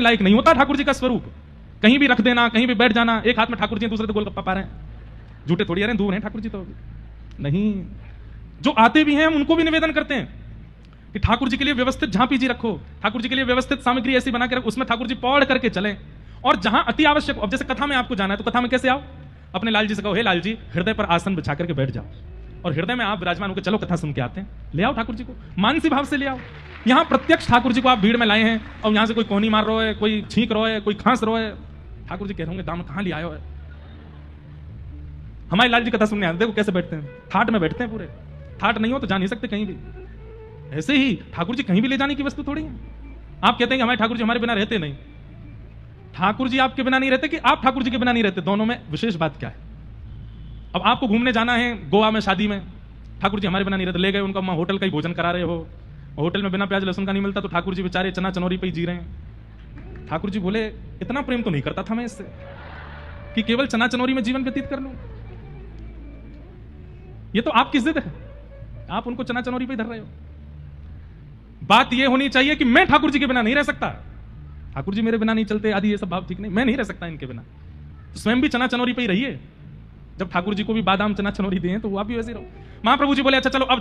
लायक नहीं होता ठाकुर जी का स्वरूप। कहीं भी रख देना, कहीं भी बैठ जाना, एक हाथ में ठाकुर जी दूसरे तो गोलगप्पा पा रहे हैं, झूठे थोड़ी आ रहे हैं, दूर हैं ठाकुर जी तो नहीं। जो आते भी हैं हम उनको भी निवेदन करते हैं कि ठाकुर जी के लिए व्यवस्थित झांपी जी रखो, ठाकुर जी के लिए व्यवस्थित सामग्री ऐसी बना के रखो, उसमें ठाकुर जी पौड़ करके चले। और जहां अति आवश्यक, अब जैसे कथा में आपको जाना है तो कथा में कैसे आओ, अपने लाल जी से कहो, हे लाल जी हृदय पर आसन बिछा करके बैठ जाओ और हृदय में आप विराजमान होकर चलो कथा सुन के आते हैं, ले आओ ठाकुर जी को, मानसी भाव से ले आओ। यहां प्रत्यक्ष ठाकुर जी को आप भीड़ में लाए हैं और यहां से कोई कोहनी मार रहा है, कोई छींक रहा है, कोई खांस रहा है, ठाकुर जी कह रहे होंगे दाम कहां ले आयो है। हमारे लाल जी कथा सुनने आते, देखो कैसे बैठते हैं, ठाट में बैठते हैं पूरे। ठाट नहीं हो तो जा नहीं सकते कहीं भी। ऐसे ही ठाकुर जी कहीं भी ले जाने की वस्तु थोड़ी है। आप कहते हैं कि हमारे ठाकुर जी हमारे बिना रहते नहीं, ठाकुर जी आपके बिना नहीं रहते कि आप ठाकुर जी के बिना नहीं रहते, दोनों में विशेष बात क्या है। अब आपको घूमने जाना है गोवा में शादी में, ठाकुर जी हमारे बिना नहीं रहते, ले गए उनका होटल का ही भोजन करा रहे हो, होटल में बिना प्याज लहसुन का नहीं मिलता तो ठाकुर जी बेचारे चना चनौरी पे ही जी रहे हैं। ठाकुर जी बोले इतना प्रेम तो नहीं करता था मैं इससे कि केवल चना चनौरी में जीवन व्यतीत कर लूं। ये तो आपकी जिद है, आप उनको चना चनौरी पे धर रहे हो। बात यह होनी चाहिए कि मैं ठाकुर जी के बिना नहीं रह सकता, ठाकुर जी मेरे बिना नहीं चलते आदि ये सब भाव ठीक नहीं, मैं नहीं रह सकता इनके बिना। तो स्वयं भी चना चनौरी पे ही रहिए। जब ठाकुर जी को भी बादाम चना चनौरी दिए तो वो आप भी वैसे रहो। महाप्रभु जी बोले अच्छा चलो अब